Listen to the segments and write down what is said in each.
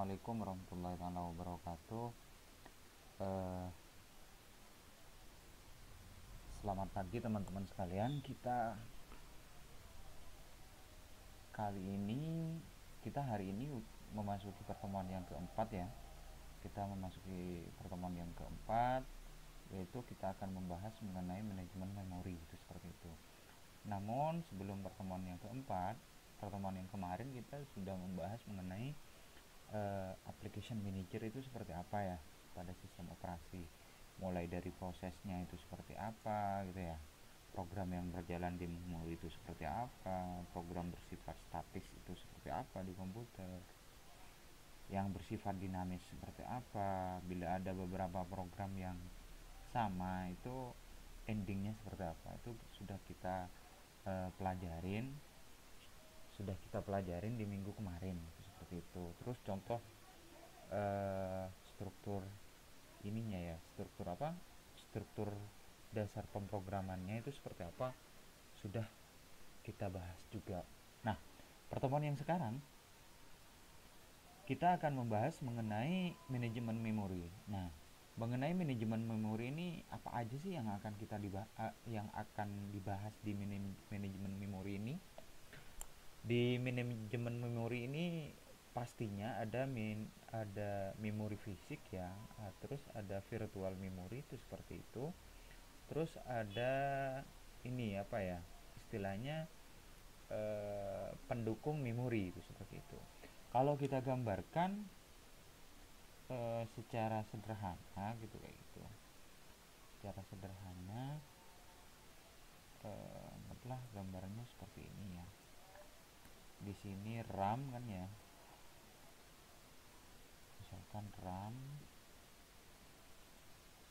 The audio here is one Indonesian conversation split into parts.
Assalamualaikum warahmatullahi wabarakatuh. Eh, Selamat pagi teman-teman sekalian. Hari ini memasuki pertemuan yang keempat ya. Kita memasuki pertemuan yang keempat, yaitu kita akan membahas mengenai manajemen memori itu seperti itu. Namun sebelum pertemuan yang keempat, pertemuan yang kemarin kita sudah membahas mengenai application manager itu seperti apa ya pada sistem operasi, mulai dari prosesnya itu seperti apa gitu ya, program yang berjalan di memori itu seperti apa, program bersifat statis itu seperti apa di komputer, yang bersifat dinamis seperti apa, bila ada beberapa program yang sama itu endingnya seperti apa, itu sudah kita pelajarin di minggu kemarin seperti itu. Terus contoh struktur ininya ya, struktur dasar pemrogramannya itu seperti apa, sudah kita bahas juga. Nah, pertemuan yang sekarang kita akan membahas mengenai manajemen memori. Nah, mengenai manajemen memori ini apa aja sih yang akan dibahas di manajemen memori ini? Di manajemen memori ini pastinya ada memori fisik ya, terus ada virtual memory itu seperti itu. Terus ada ini apa ya, istilahnya pendukung memori itu seperti itu. Kalau kita gambarkan secara sederhana gitu, kayak gitu. Secara sederhana anggaplah gambarnya seperti ini ya. Di sini RAM kan ya. Misalkan RAM,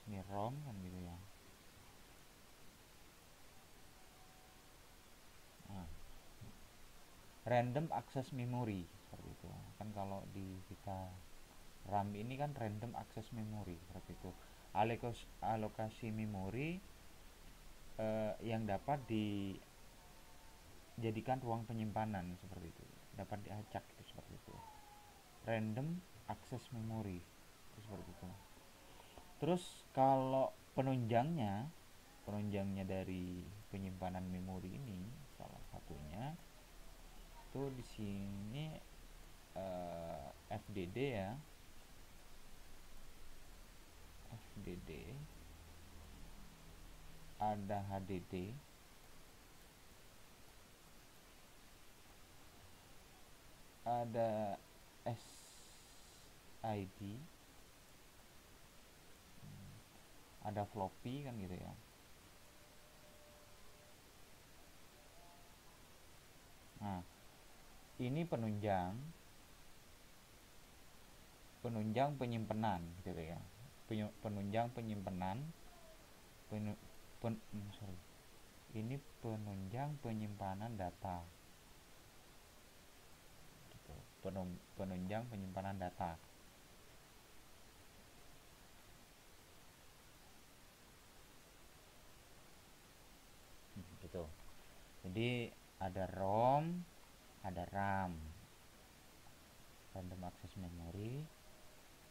ini ROM kan gitu ya. Nah, random access memory seperti itu kan. Kalau di kita RAM ini kan random access memory seperti itu. Alokasi memori yang dapat dijadikan ruang penyimpanan seperti itu, dapat diacak itu seperti itu. Random access memory itu seperti itu. Terus kalau penunjangnya dari penyimpanan memori ini, salah satunya itu di sini FDD ya. FDD, ada HDD, ada SID, ada floppy kan gitu ya. Nah, ini penunjang penyimpanan gitu ya. Penunjang penyimpanan penu, pen, sorry. Ini penunjang penyimpanan data gitu. Penunjang penyimpanan data gitu. Jadi ada ROM, ada RAM, random access memory,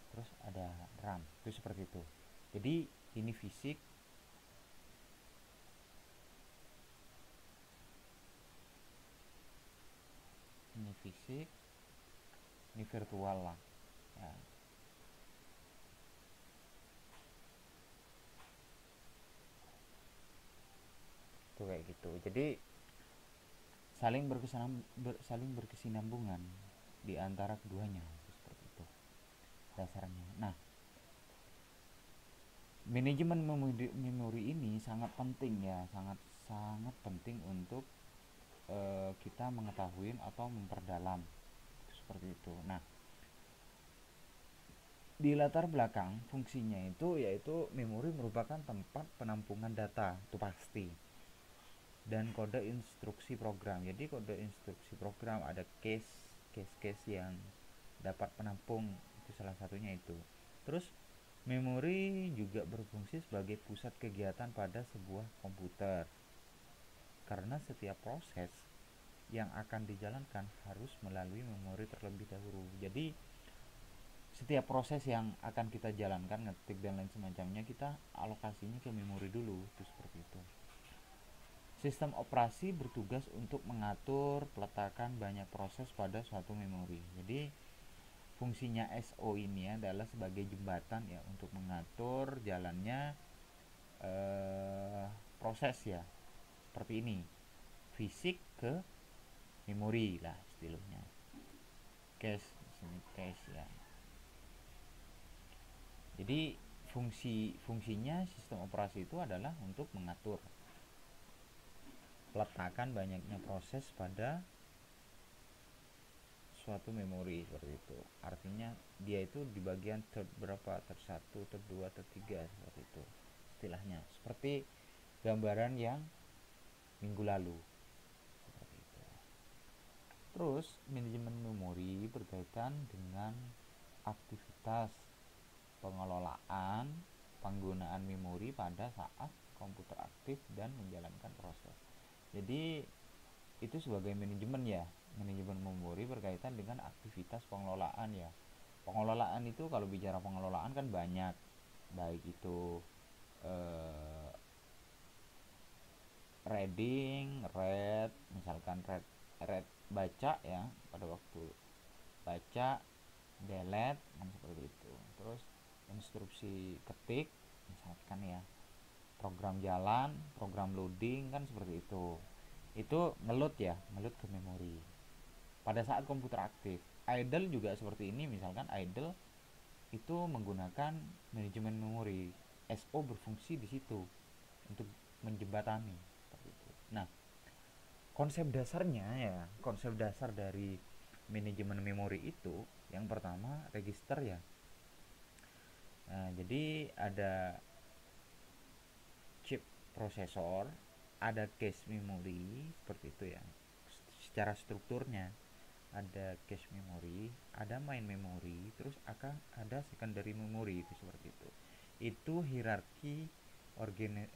terus ada RAM, itu seperti itu. Jadi ini fisik, ini virtual lah ya. Itu kayak gitu. Jadi saling berkesinambungan di antara keduanya seperti itu dasarnya. Nah, manajemen memori ini sangat penting ya, sangat sangat penting untuk kita mengetahui atau memperdalam seperti itu. Nah, di latar belakang fungsinya itu yaitu memori merupakan tempat penampungan data, itu pasti, dan kode instruksi program. Jadi kode instruksi program ada case yang dapat menampung, itu salah satunya itu. Terus memori juga berfungsi sebagai pusat kegiatan pada sebuah komputer, karena setiap proses yang akan dijalankan harus melalui memori terlebih dahulu. Jadi setiap proses yang akan kita jalankan, ngetik dan lain semacamnya, kita alokasinya ke memori dulu, itu seperti itu. Sistem operasi bertugas untuk mengatur peletakan banyak proses pada suatu memori. Jadi fungsinya SO ini adalah sebagai jembatan ya untuk mengatur jalannya proses ya, seperti ini, fisik ke memori lah istilahnya. Cache, sini cache ya. Jadi fungsinya sistem operasi itu adalah untuk mengatur peletakan banyaknya proses pada suatu memori seperti itu. Artinya dia itu di bagian third berapa, third 1, third 2, third 3 seperti itu istilahnya. Seperti gambaran yang minggu lalu seperti itu. Terus manajemen memori berkaitan dengan aktivitas pengelolaan penggunaan memori pada saat komputer aktif dan menjalankan proses. Jadi itu sebagai manajemen ya, manajemen memori berkaitan dengan aktivitas pengelolaan ya. Pengelolaan itu kalau bicara pengelolaan kan banyak, baik itu reading, read, misalkan read baca ya, pada waktu baca, delete kan seperti itu. Terus instruksi ketik misalkan ya, program jalan, program loading kan seperti itu ngeload ya, ngeload ke memori pada saat komputer aktif. Idle juga seperti ini, misalkan idle itu menggunakan manajemen memori. SO berfungsi di situ untuk menjembatani seperti itu. Nah, konsep dasarnya ya, konsep dasar dari manajemen memori itu yang pertama register ya. Nah, jadi ada chip prosesor, ada cache memori seperti itu ya. Secara strukturnya ada cache memori, ada main memori, terus akan ada secondary memori, itu seperti itu. Itu hierarki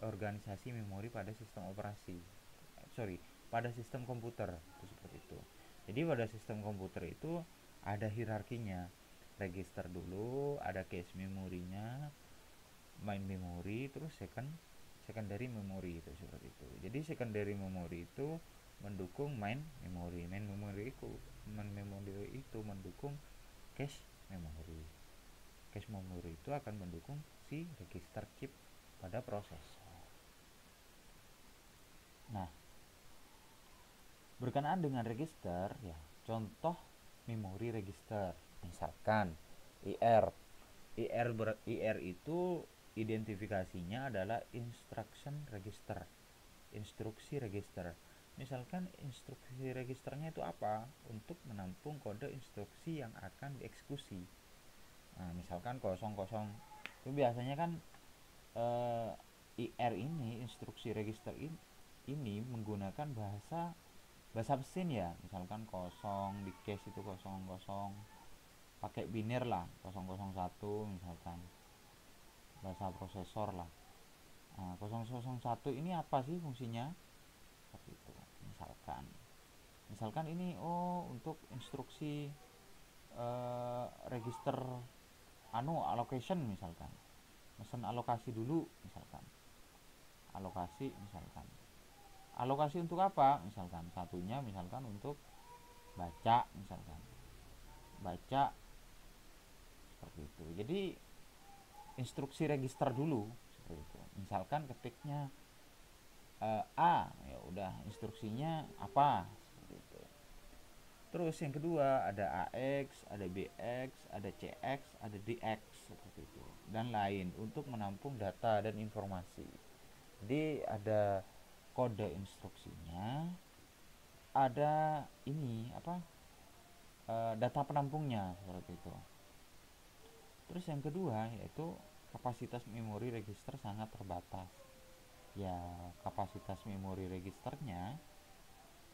organisasi memori pada sistem operasi. Pada sistem komputer itu seperti itu. Jadi pada sistem komputer itu ada hierarkinya. Register dulu, ada cache memorinya, main memori, terus secondary memory, itu seperti itu. Jadi secondary memory itu mendukung main memori itu mendukung cache memori. Cache memori itu akan mendukung si register chip pada proses. Nah, berkenaan dengan register ya, contoh memori register misalkan IR itu identifikasinya adalah instruction register, instruksi register. Misalkan instruksi registernya itu apa? Untuk menampung kode instruksi yang akan dieksekusi. Nah, misalkan 00 itu biasanya kan IR ini, instruksi register ini menggunakan bahasa mesin ya. Misalkan 0 di cache itu 00, pakai binir lah 001 misalkan, bahasa prosesor lah. Nah, 001 ini apa sih fungsinya? Seperti itu. Misalkan ini untuk instruksi register allocation misalkan. Mesen alokasi dulu misalkan. Alokasi untuk apa? Misalkan satunya misalkan untuk baca misalkan. Baca seperti itu. Jadi instruksi register dulu seperti itu. Misalkan ketiknya A, ya udah instruksinya apa seperti itu. Terus yang kedua ada AX, ada BX, ada CX, ada DX seperti itu dan lain untuk menampung data dan informasi. Jadi ada kode instruksinya, ada ini apa, data penampungnya seperti itu. Terus yang kedua yaitu kapasitas memori register sangat terbatas. Ya, kapasitas memori registernya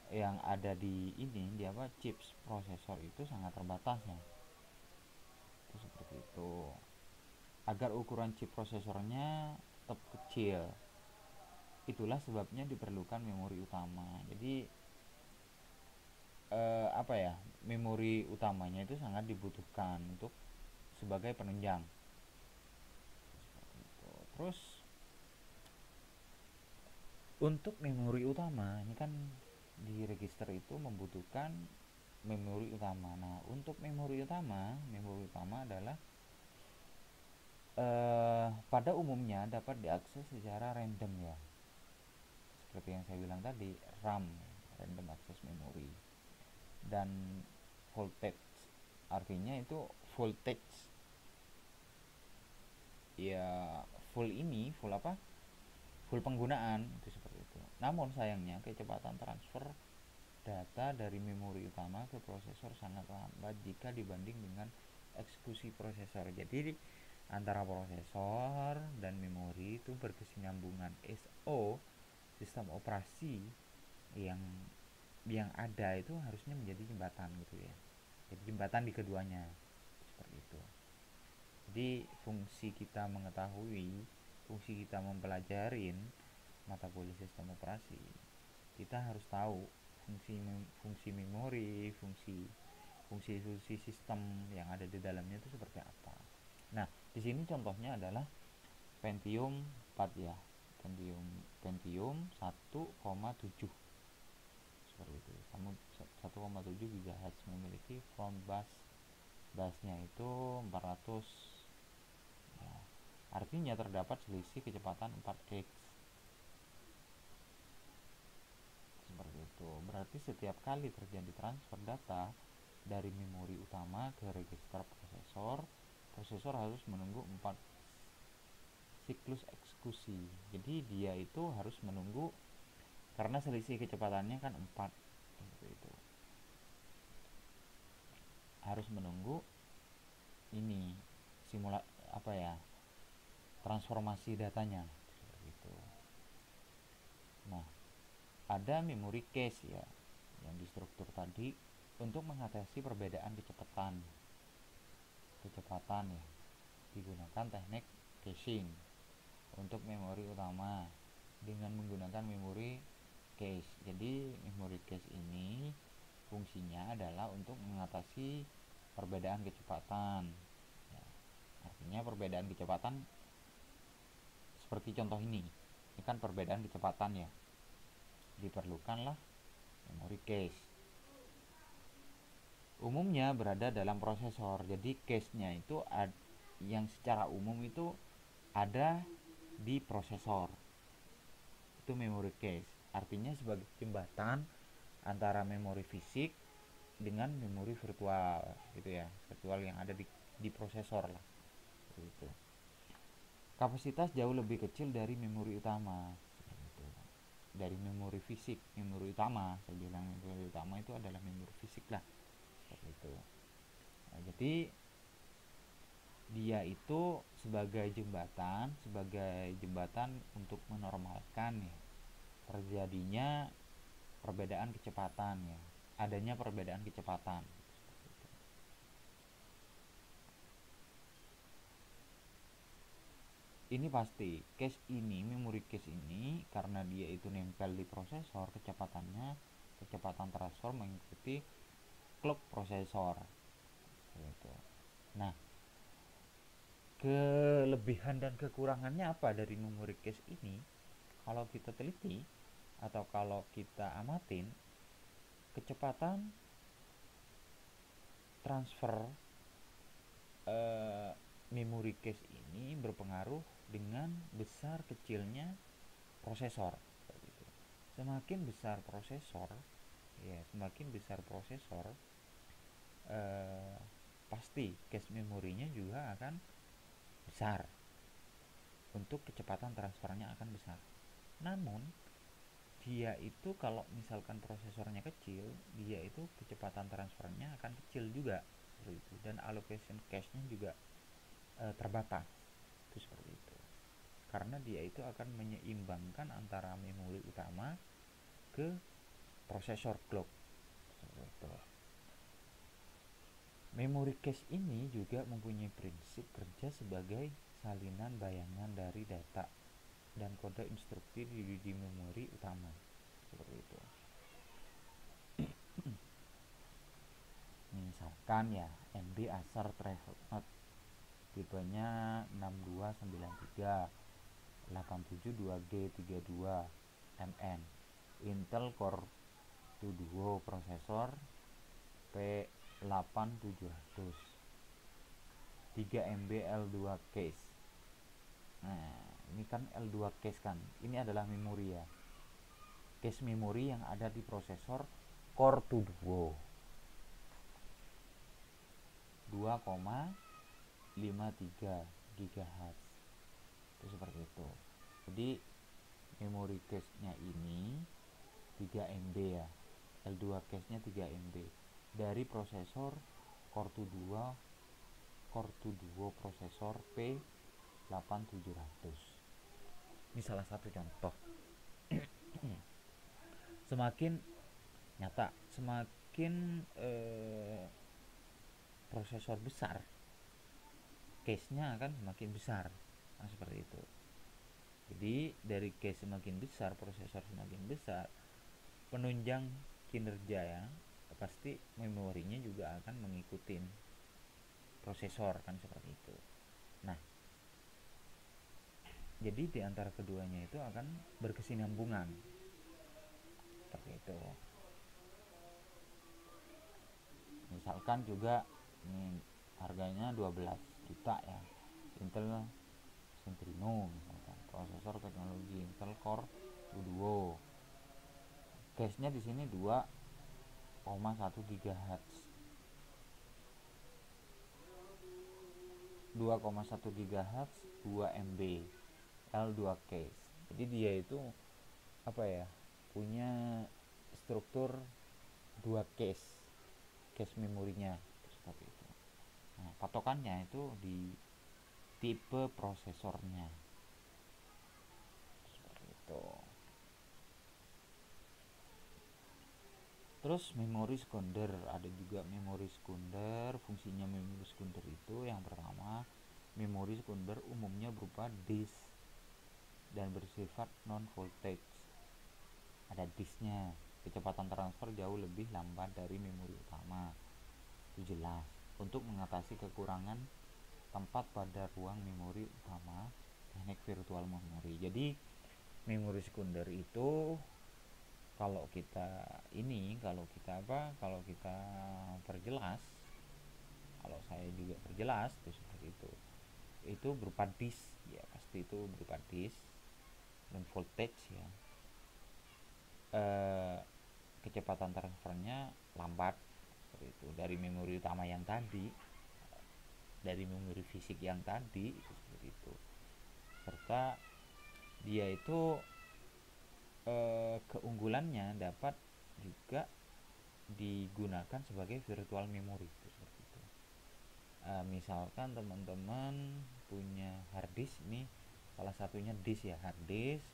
yang ada di ini, di apa, chips prosesor itu sangat terbatas ya. Itu seperti itu. Agar ukuran chip prosesornya tetap kecil, itulah sebabnya diperlukan memori utama. Jadi apa ya, memori utamanya itu sangat dibutuhkan untuk sebagai penunjang. Terus untuk memori utama ini kan di register itu membutuhkan memori utama. Nah, untuk memori utama adalah pada umumnya dapat diakses secara random ya. Seperti yang saya bilang tadi, RAM, random access memory. Dan voltage, artinya itu voltage ya full apa? Full penggunaan itu seperti itu. Namun sayangnya kecepatan transfer data dari memori utama ke prosesor sangat lambat jika dibanding dengan eksekusi prosesor. Jadi antara prosesor dan memori itu berkesinambungan. SO, sistem operasi yang ada itu harusnya menjadi jembatan gitu ya. Jadi jembatan di keduanya seperti itu. Jadi fungsi kita mengetahui, fungsi kita mempelajarin mata kuliah sistem operasi, kita harus tahu fungsi memori, fungsi sistem yang ada di dalamnya itu seperti apa. Nah, di sini contohnya adalah Pentium 4 ya. Pentium 1,7 seperti itu. Kamu 1,7 GHz memiliki front busnya itu 400 ya. Artinya terdapat selisih kecepatan 4x seperti itu. Berarti setiap kali terjadi transfer data dari memori utama ke register prosesor harus menunggu 4 siklus eksekusi. Jadi dia itu harus menunggu, karena selisih kecepatannya kan 4 seperti itu. Harus menunggu ini transformasi datanya seperti itu. Nah, ada memory cache ya yang di struktur tadi untuk mengatasi perbedaan kecepatan ya, digunakan teknik caching untuk memori utama dengan menggunakan memori cache. Jadi memori cache ini fungsinya adalah untuk mengatasi perbedaan kecepatan ya. Artinya perbedaan kecepatan seperti contoh ini kan perbedaan kecepatan ya, diperlukanlah memori cache. Umumnya berada dalam prosesor. Jadi cache-nya itu yang secara umum itu ada di prosesor. Itu memori cache. Artinya sebagai jembatan antara memori fisik dengan memori virtual gitu ya. Virtual yang ada di prosesor lah. Gitu. Kapasitas jauh lebih kecil dari memori utama. Gitu. Dari memori fisik, memori utama. Saya bilang memori utama itu adalah memori fisik lah. Seperti itu. Nah, jadi dia itu sebagai jembatan untuk menormalkan ya, terjadinya perbedaan kecepatan ya, adanya perbedaan kecepatan. Ini pasti memori cache ini karena dia itu nempel di prosesor, kecepatan transfer mengikuti clock prosesor gitu. Nah, kelebihan dan kekurangannya apa dari memori cache ini? Kalau kita teliti atau kalau kita amatin, kecepatan transfer memori cache ini berpengaruh dengan besar kecilnya prosesor. Semakin besar prosesor, pasti cache memorinya juga akan besar. Untuk kecepatan transfernya akan besar. Namun dia itu kalau misalkan prosesornya kecil, dia itu kecepatan transfernya akan kecil juga itu, dan allocation cache-nya juga terbatas. Itu seperti itu. Karena dia itu akan menyeimbangkan antara memori utama ke prosesor clock. Seperti itu. Memori cache ini juga mempunyai prinsip kerja sebagai salinan bayangan dari data dan kode instruksi di memori utama. Seperti itu. Misalkan ya MB Asar Travel Note tipenya 6293 872G32 MN. Intel Core 2 Duo prosesor P8700, 3 MB L2 case. Nah, ini kan L2 case kan. Ini adalah memori ya. Case memori yang ada di prosesor Core 2 Duo. 2,53 GHz. Itu seperti itu. Jadi memori cache-nya ini 3 MB ya. L2 cache-nya 3 MB dari prosesor Core 2 Duo prosesor P8700. Ini salah satu contoh. Semakin nyata, semakin prosesor besar, case-nya akan semakin besar. Nah, seperti itu. Jadi dari case semakin besar, prosesor semakin besar, penunjang kinerja ya, pasti memorinya juga akan mengikuti prosesor kan, seperti itu. Nah, jadi di antara keduanya itu akan berkesinambungan seperti itu. Misalkan juga ini harganya 12 juta ya, Intel Centrino misalkan, prosesor teknologi Intel Core 2 Duo, cache-nya di sini 2,1 GHz, 2,1 GHz 2 MB L2 case. Jadi dia itu apa ya, punya struktur 2 case memorinya seperti itu. Nah, patokannya itu di tipe prosesornya seperti itu. Terus memori sekunder, ada juga memori sekunder. Fungsinya memori sekunder itu yang pertama, memori sekunder umumnya berupa disk dan bersifat non voltage. Ada disknya, kecepatan transfer jauh lebih lambat dari memori utama, itu jelas, untuk mengatasi kekurangan tempat pada ruang memori utama, teknik virtual memory. Jadi memori sekunder itu kalau kita perjelas, kalau saya juga perjelas itu seperti itu berupa disk ya, pasti itu berupa disk dan voltage ya. Kecepatan transfernya lambat seperti itu dari memori utama yang tadi, dari memori fisik yang tadi itu seperti itu. Serta dia itu keunggulannya dapat juga digunakan sebagai virtual memory itu seperti itu. Misalkan teman-teman punya hard disk, ini salah satunya disk ya, hard disk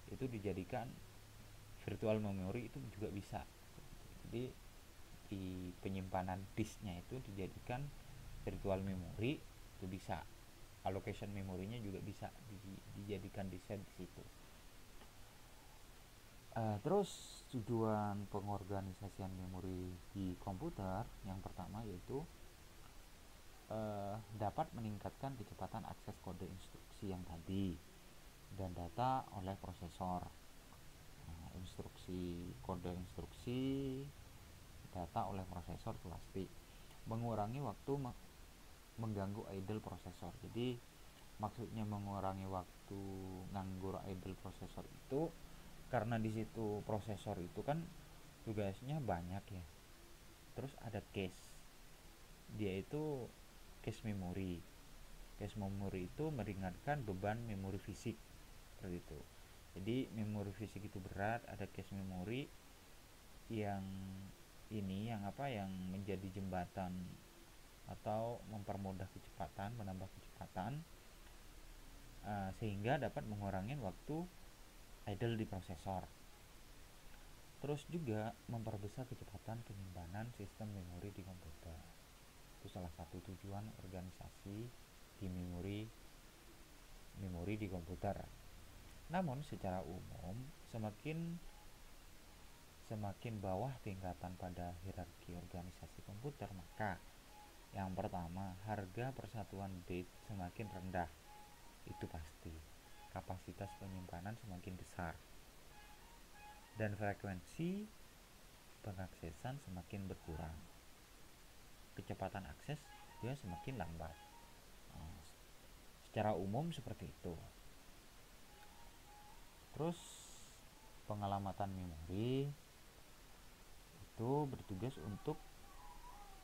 itu dijadikan virtual memory itu juga bisa. Jadi di penyimpanan disknya itu dijadikan virtual memory itu bisa, allocation memorinya juga bisa dijadikan disk di situ. Terus tujuan pengorganisasian memori di komputer yang pertama yaitu dapat meningkatkan kecepatan akses kode instruksi yang tadi dan data oleh prosesor. Kode instruksi data oleh prosesor itu pasti mengurangi waktu mengganggu idle prosesor. Jadi maksudnya mengurangi waktu nganggur idle prosesor itu karena di situ prosesor itu kan tugasnya banyak ya. Terus ada cache, dia itu cache memori. Cache memori itu meringankan beban memori fisik seperti itu. Jadi memori fisik itu berat, ada cache memori yang yang menjadi jembatan atau mempermudah kecepatan, menambah kecepatan, sehingga dapat mengurangi waktu idle di prosesor. Terus juga memperbesar kecepatan penyimpanan sistem memori di komputer. Itu salah satu tujuan organisasi di memori di komputer. Namun secara umum semakin bawah tingkatan pada hierarki organisasi komputer, maka Yang pertama, harga persatuan bit semakin rendah, itu pasti. Kapasitas penyimpanan semakin besar dan frekuensi pengaksesan semakin berkurang. Kecepatan akses juga semakin lambat. Nah, secara umum seperti itu. Terus pengelamatan memori itu bertugas untuk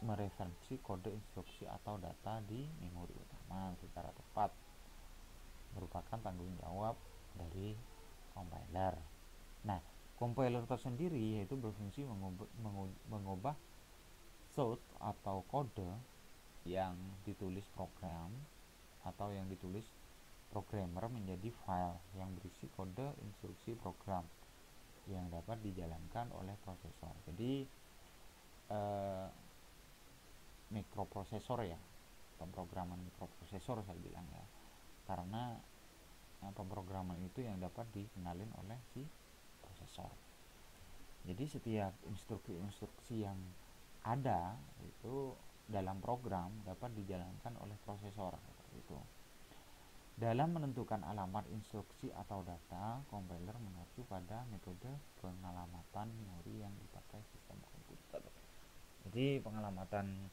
mereferensi kode instruksi atau data di memori utama secara tepat, merupakan tanggung jawab dari compiler. Nah, compiler tersendiri yaitu berfungsi mengubah source atau kode yang ditulis program atau yang ditulis programmer menjadi file yang berisi kode instruksi program yang dapat dijalankan oleh prosesor. Jadi mikroprosesor ya, pemrograman mikroprosesor saya bilang ya, karena pemrograman itu yang dapat dikenalin oleh si prosesor. Jadi setiap instruksi-instruksi yang ada itu dalam program dapat dijalankan oleh prosesor seperti itu. Dalam menentukan alamat instruksi atau data, compiler mengacu pada metode pengelamatan memori yang dipakai sistem komputer. Jadi pengelamatan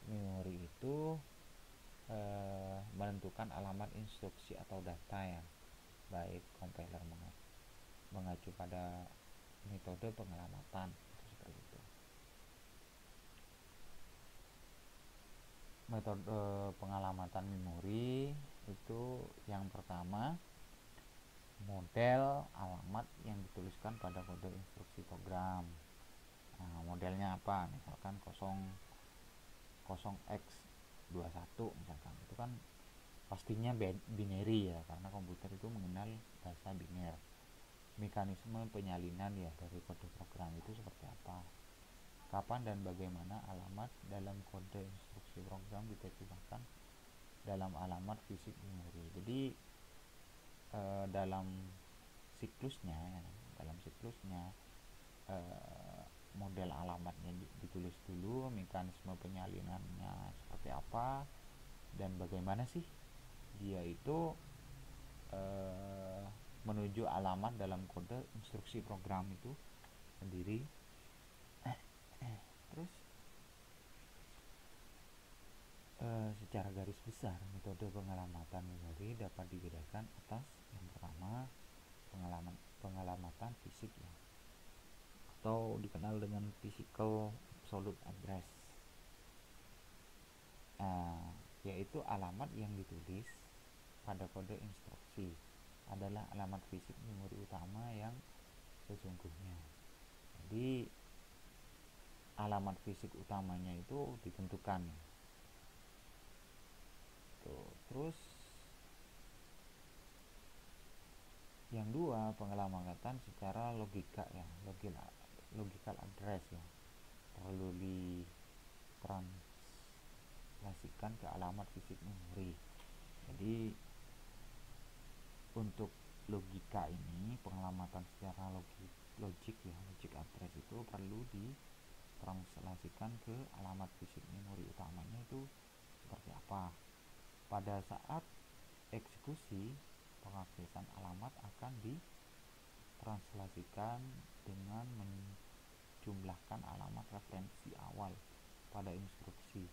memori itu menentukan alamat instruksi atau data ya, baik compiler mengacu pada metode pengelamatan seperti itu. Metode pengelamatan memori itu yang pertama, model alamat yang dituliskan pada kode instruksi program. Nah, modelnya apa? Misalkan 0x21 misalkan, itu kan pastinya binary ya, karena komputer itu mengenal bahasa biner. Mekanisme penyalinan ya dari kode program itu seperti apa, kapan dan bagaimana alamat dalam kode instruksi program diterjemahkan dalam alamat fisik memori. Jadi dalam siklusnya model alamatnya ditulis dulu, mekanisme penyalinannya seperti apa, dan bagaimana sih dia itu menuju alamat dalam kode instruksi program itu sendiri. Terus secara garis besar metode pengelamatan memori dapat dibedakan atas yang pertama, pengelamatan fisik ya, atau dikenal dengan physical absolute address, yaitu alamat yang ditulis pada kode instruksi adalah alamat fisik memori utama yang sesungguhnya. Jadi alamat fisik utamanya itu ditentukan. Terus yang dua, pengelamatan secara logika ya, logical address ya, perlu ditranslasikan ke alamat fisik memori. Jadi untuk logika ini, pengelamatan secara logic address itu perlu ditranslasikan ke alamat fisik memori utamanya itu seperti apa. Pada saat eksekusi, pengaksesan alamat akan ditranslasikan dengan menjumlahkan alamat referensi awal pada instruksi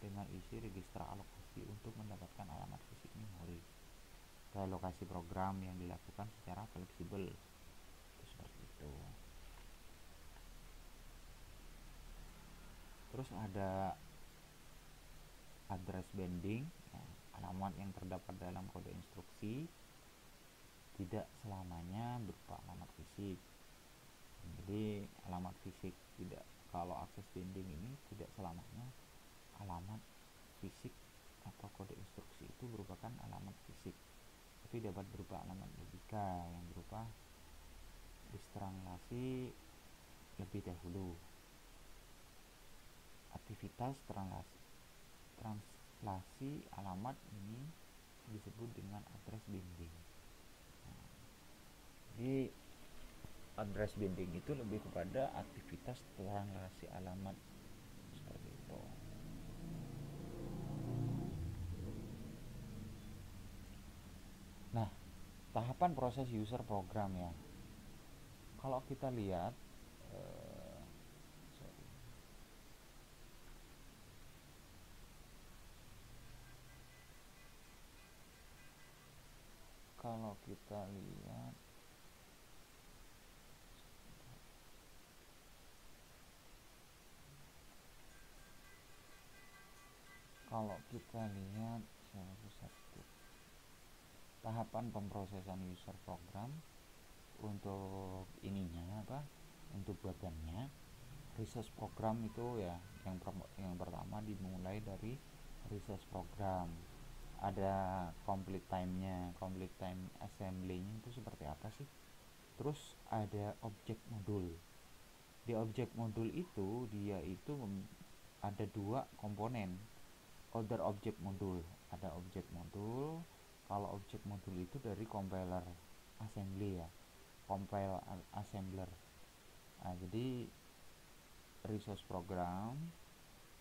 dengan isi register alokasi untuk mendapatkan alamat fisik memori. Relokasi program yang dilakukan secara fleksibel itu seperti itu. Terus ada address binding ya, alamat yang terdapat dalam kode instruksi tidak selamanya berupa alamat fisik. Jadi alamat fisik tidak, kalau akses binding ini tidak selamanya alamat fisik atau kode instruksi itu merupakan alamat fisik, tapi dapat berupa alamat logika yang berupa ditranslasi lebih dahulu. Aktivitas translasi alamat ini disebut dengan address binding. Jadi address binding itu lebih kepada aktivitas translasi alamat seperti itu. tahapan proses user program ya. Kalau kita lihat sorry. Kalau kita lihat satu tahapan pemrosesan user program untuk ininya apa, untuk bagannya research program itu ya, yang pertama dimulai dari research program. Ada complete time-nya, complete time assembly-nya itu seperti apa sih. Terus ada object modul. Di object modul itu dia itu ada dua komponen. Other object modul, ada object modul. Kalau object modul itu dari compiler assembly ya, compile assembler. Nah, jadi resource program,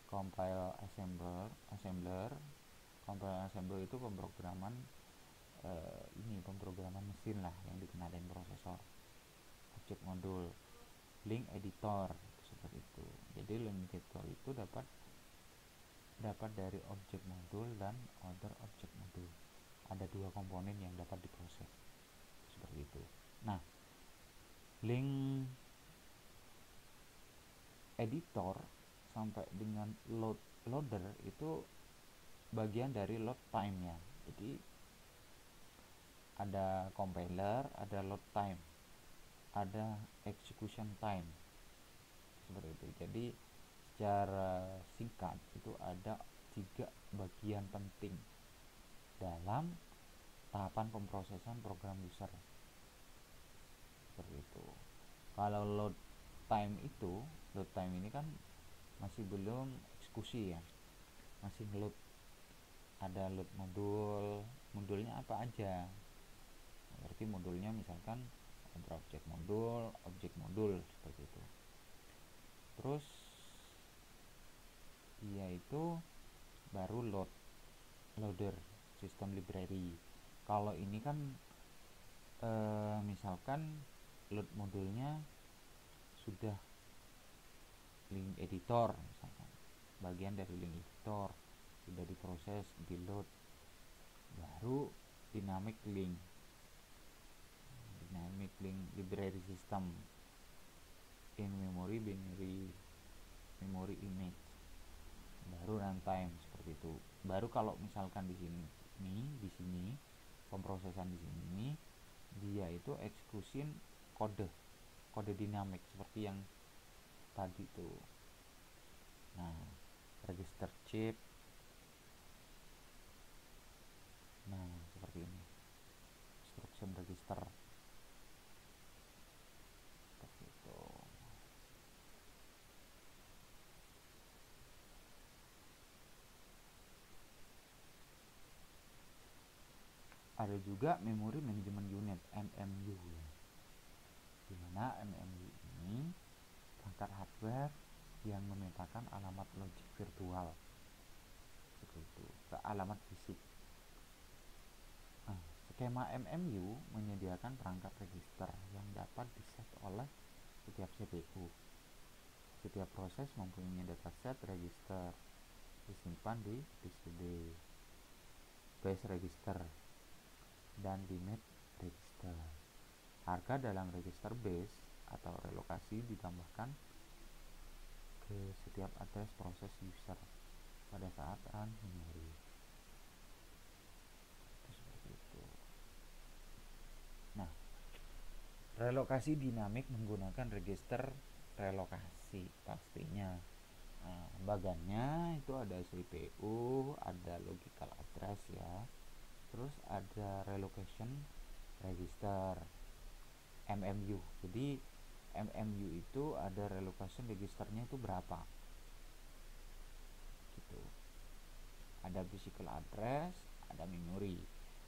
compile assembler. Compile assembler itu pemrograman pemrograman mesin lah yang dikenalin prosesor. Object modul, link editor seperti itu. Jadi link editor itu dapat dari object modul dan other object modul. Ada dua komponen yang dapat diproses seperti itu. Nah, link editor sampai dengan loader itu bagian dari load time ya. Jadi ada compiler, ada load time, ada execution time seperti itu. Jadi secara singkat itu ada 3 bagian penting dalam tahapan pemrosesan program user seperti itu. Kalau load time ini kan masih belum eksekusi ya, masih load. Ada load modulnya apa aja, berarti modulnya misalkan ada objek modul seperti itu. Terus dia itu baru loader system library. Kalau ini kan misalkan load modulnya sudah link editor, misalkan bagian dari link editor sudah diproses, di load, baru dynamic link library system in memory image, baru runtime seperti itu. Baru kalau misalkan di sini pemrosesan di sini dia itu eksekusin kode dinamik seperti yang tadi tuh. Nah, register chip, nah seperti ini, instruction register seperti itu. Ada juga memory management unit MMU ya, dimana MMU ini perangkat hardware yang memetakan alamat logik virtual seperti itu ke alamat fisik. Nah, skema MMU menyediakan perangkat register yang dapat diset oleh setiap CPU. Setiap proses mempunyai dataset register disimpan di BCD, base register, dan limit register. Harga dalam register base atau relokasi ditambahkan ke setiap address proses user pada saat run memori. Seperti itu. Nah, relokasi dinamik menggunakan register relokasi pastinya. Nah, bagannya itu ada CPU, ada logical address ya, terus ada relocation register, MMU. Jadi MMU itu ada relocation registernya itu berapa gitu. Ada physical address, ada memori.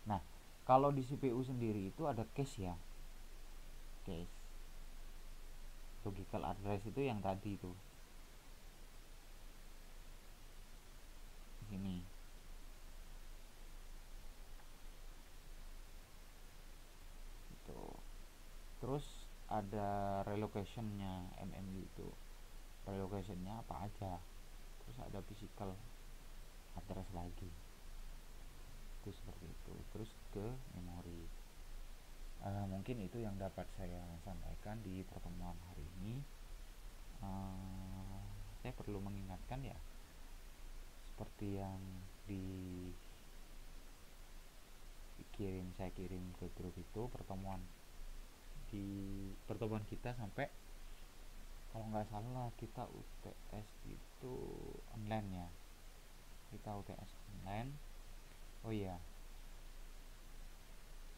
Nah, kalau di CPU sendiri itu ada cache ya, cache. Logical address itu yang tadi itu di sini. Terus ada relocationnya. MMU itu relocationnya apa aja. Terus ada physical address lagi, itu seperti itu. Terus ke memori. Mungkin itu yang dapat saya sampaikan di pertemuan hari ini. Saya perlu mengingatkan ya, seperti yang saya kirim ke grup itu, pertemuan kita sampai, kalau nggak salah kita UTS itu online ya, kita UTS online. Oh iya,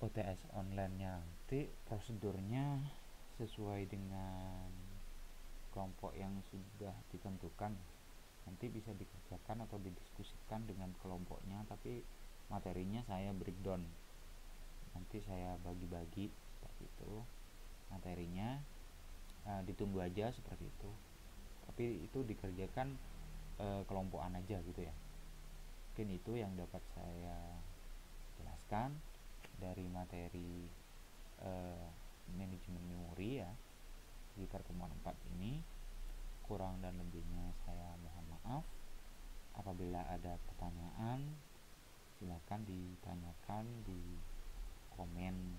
UTS online-nya nanti prosedurnya sesuai dengan kelompok yang sudah ditentukan. Nanti bisa dikerjakan atau didiskusikan dengan kelompoknya, tapi materinya saya breakdown. Nanti saya bagi-bagi seperti itu materinya. Ditunggu aja seperti itu. Tapi itu dikerjakan kelompokan aja gitu ya. Mungkin itu yang dapat saya jelaskan dari materi manajemen memori ya di pertemuan 4 ini. Kurang dan lebihnya saya mohon maaf. Apabila ada pertanyaan, silakan ditanyakan di komen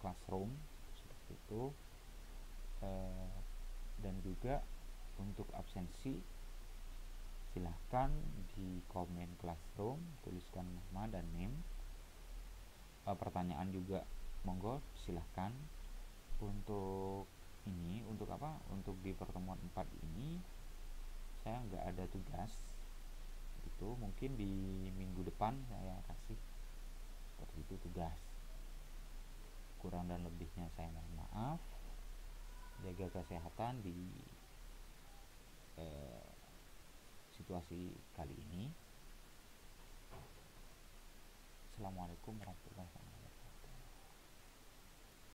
classroom seperti itu. Dan juga untuk absensi, silahkan di komen classroom tuliskan nama dan name. Pertanyaan juga monggo silahkan. Untuk di pertemuan 4 ini saya nggak ada tugas itu. Mungkin di minggu depan saya kasih seperti itu tugas. Kurang dan lebihnya saya mohon maaf. Jaga kesehatan di situasi kali ini. Assalamualaikum warahmatullahi wabarakatuh.